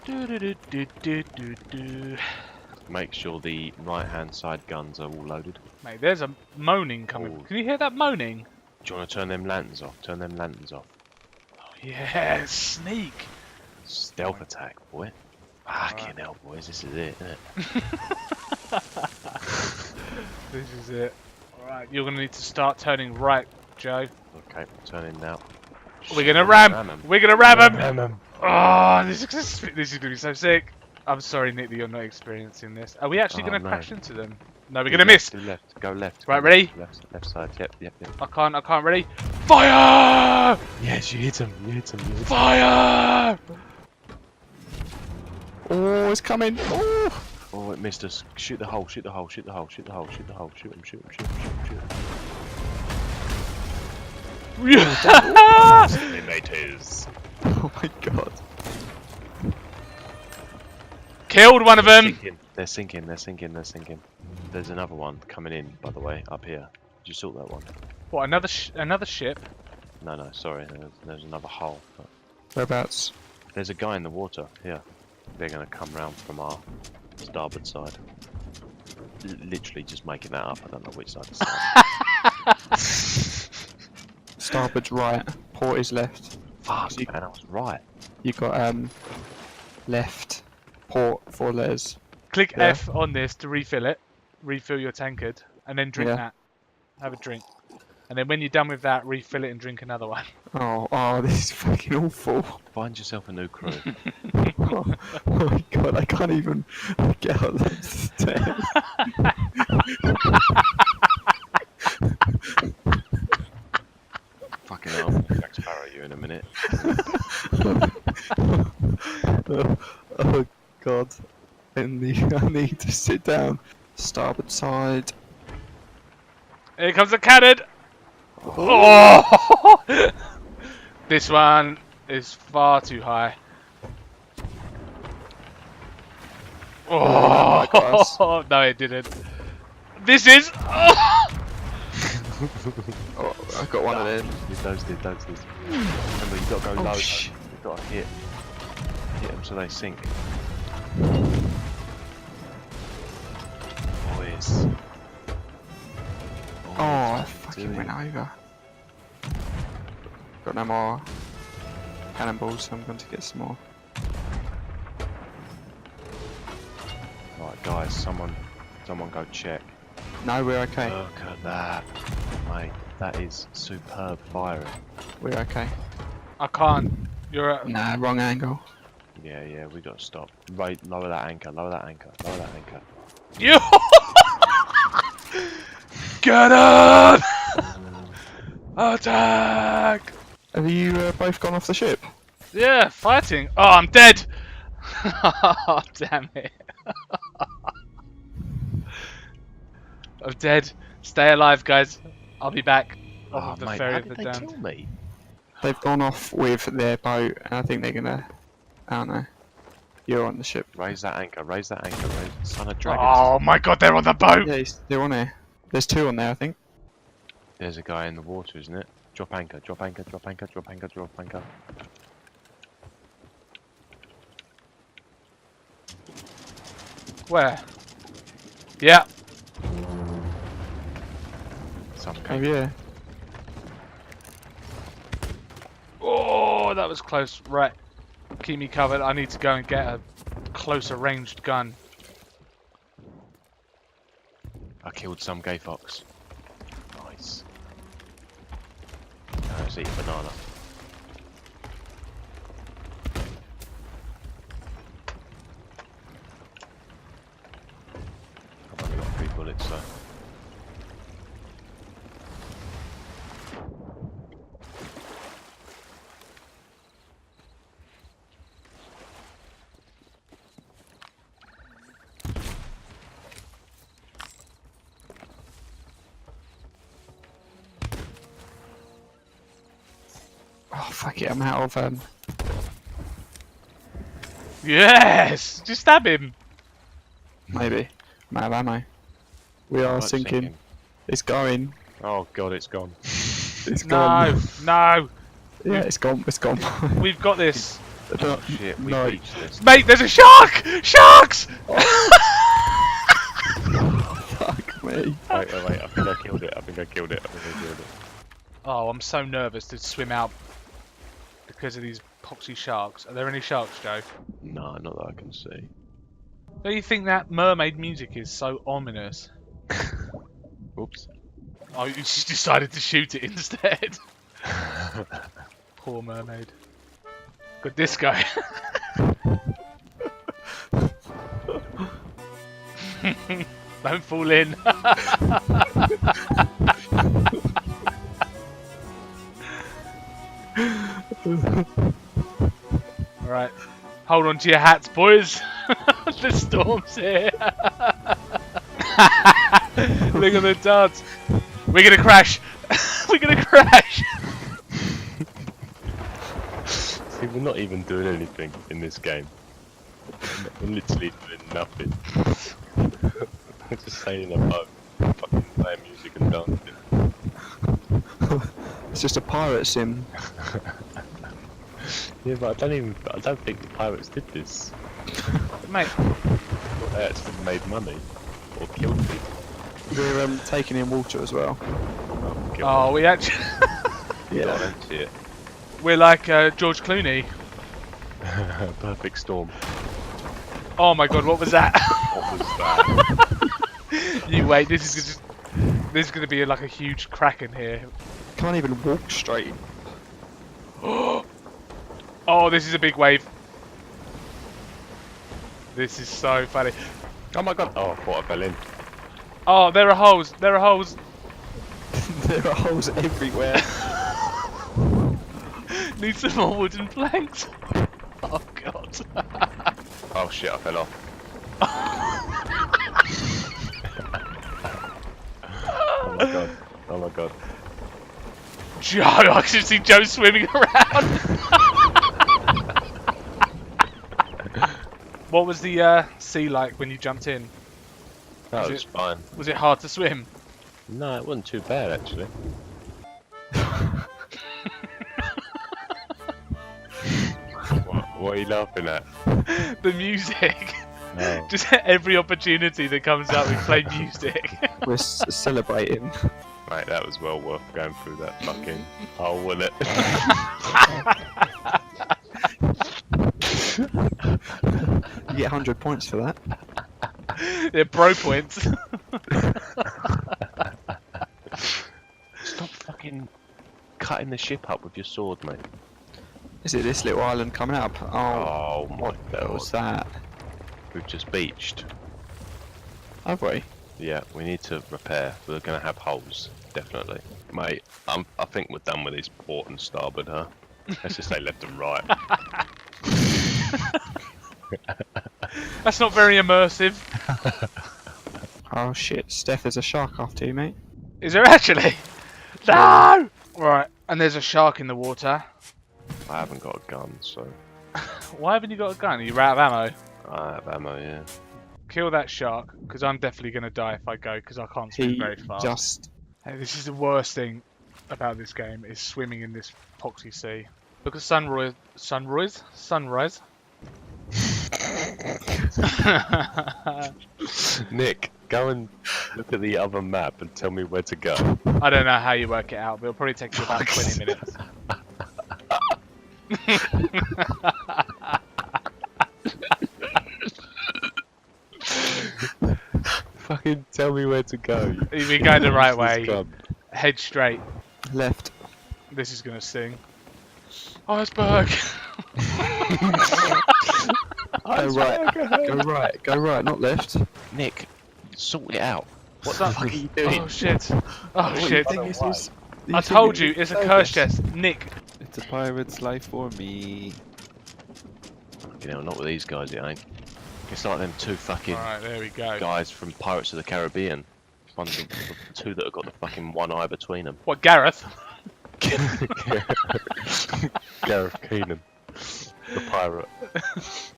Do. Make sure the right-hand side guns are all loaded. Mate, there's a moaning coming. Oh. Can you hear that moaning? Do you want to turn them lanterns off? Turn them lanterns off. Oh, yeah, sneak. Stealth attack, boy. Fucking hell, boys. This is it, isn't it? This is it. Alright, you're going to need to start turning right, Joe. Okay, turning now. We're going to ram. We're going to ram him. Oh, this is going to be so sick. I'm sorry, Nick, that you're not experiencing this. Are we actually going to crash into them? No, we're going to miss. Do left. Go left. Right, go ready? Left side. Yep. I can't. Ready? Fire! Yes, you hit him. Fire! Oh, it's coming. Oh, Oh, it missed us. Shoot the hole. Shoot him. Tomatoes. oh my god. Killed one of them. They're sinking. There's another one coming in, by the way, up here. Did you sort that one? What? Another ship? No, sorry. There's another hull. Whereabouts? There's a guy in the water here. They're going to come round from our starboard side. Literally just making that up. I don't know which side to start. Starboard's right, port is left. Fuck, man, I was right. You got left, port, 4 letters. Click Yeah. F on this to refill it. Refill your tankard, and then drink Yeah. that. Have a drink. And then when you're done with that, refill it and drink another one. Oh, this is fucking awful. Find yourself a new crew. Oh my god, I can't even get out of the stairs. Fucking hell, I'm gonna Jack Sparrow you in a minute. Oh god. I need to sit down. Starboard side. Here comes the cannon! Oh! This one is far too high. Oh, no, it didn't. This is. Oh! Oh, I got one of them. Those did. Remember, you gotta go low. You gotta hit them so they sink. Boys. Oh, I fucking went over. Got no more cannonballs, so I'm going to get some more. Right, guys, someone go check. No, we're okay. Look at that, mate. That is superb firing. We're okay. I can't. You're at. Nah, wrong angle. Yeah, we gotta stop. Right, lower that anchor. You! Get on! Attack! Have you both gone off the ship? Yeah, fighting. Oh, I'm dead! Oh, damn it. I'm dead. Stay alive, guys. I'll be back. Off of the mate, ferry how of the did they damned. kill me? They've gone off with their boat, and I think they're gonna. I don't know. You're on the ship. Raise that anchor. Son of dragons. Oh my god, they're on the boat! Yeah, they're on there. There's 2 on there, I think. There's a guy in the water, isn't it? Drop anchor. Where? Yeah. Some Oh guy. yeah. Oh, that was close. Right. Keep me covered. I need to go and get a closer ranged gun. I killed some gay fox. Nice. Now let's eat a banana. I've only got 3 bullets, so. Oh fuck it, I'm out of Yes! Just stab him! maybe. I'm out of ammo. We are Right, sinking. It's going. Oh god, it's gone. It's No! gone. No! Yeah, it's gone. It's gone. We've got this. Oh shit, we No. reached this. Mate, there's a shark! Sharks! Fuck me. Wait, I think I killed it. I think I killed it. Oh, I'm so nervous to swim out because of these poxy sharks. Are there any sharks, Joe? No, not that I can see. Don't you think that mermaid music is so ominous? Oops. Oh, you just decided to shoot it instead. Poor mermaid. Good disco. Don't fall in. Alright. Hold on to your hats, boys. The storm's here. Look at the darts. We're gonna crash. We're gonna crash. See, we're not even doing anything in this game. We're literally doing nothing. We're just staying in a boat, fucking playing music and dancing. It's just a pirate sim. Yeah, but I don't think the pirates did this. Mate, They actually made money. Or killed people. We're taking in water as well. oh, we actually... Yeah, I don't see it. We're like George Clooney. Perfect storm. Oh my god, what was that? What was that? You wait, this is gonna be like a huge crack in here. Can't even walk straight. Oh, this is a big wave. This is so funny. Oh my god! Oh, I thought I fell in. Oh, there are holes. There are holes. There are holes everywhere. Need some more wooden planks. Oh god. Oh shit, I fell off. Oh my god. Oh my god. Joe, I can see Joe swimming around. What was the sea like when you jumped in? That was fine. Was it hard to swim? No, it wasn't too bad actually. What are you laughing at? The music. Oh. Just every opportunity that comes up, we play music. We're celebrating. Mate, that was well worth going through that fucking hole, wasn't it? You get 100 points for that. They're bro points. Stop fucking cutting the ship up with your sword, mate. Is it this little island coming up? Oh, Oh my what god. was that? We've just beached. Have we? Yeah, we need to repair. We're gonna have holes, definitely. Mate, I think we're done with this port and starboard, huh? Let's just say left and right. That's not very immersive. Oh shit, Steph, there's a shark after you, mate. Is there actually? No! Right, and there's a shark in the water. I haven't got a gun, so Why haven't you got a gun? Are you out of ammo? I have ammo, yeah. Kill that shark, because I'm definitely going to die if I go, because I can't swim He very fast. just... Hey, this is the worst thing about this game, is swimming in this poxy sea. Look at sunrise. Sunrise? Sunrise? Nick, go and look at the other map and tell me where to go. I don't know how you work it out, but it'll probably take you about 20 minutes. Fucking tell me where to go. We're going the right way. Gun. Head straight. Left. This is gonna sting. Iceberg! Go right. Go right. Go right, not left. Nick, sort it out. What Stop. the fuck are you doing? Oh shit. Oh What shit. do you think this is? I told you, it's a curse chest. Nick. It's a pirate's life for me. You know, not with these guys, it ain't. It's like them two fucking Alright, there we go. guys from Pirates of the Caribbean. One of the two that have got the fucking one eye between them. What, Gareth? Gareth Keenan, the pirate.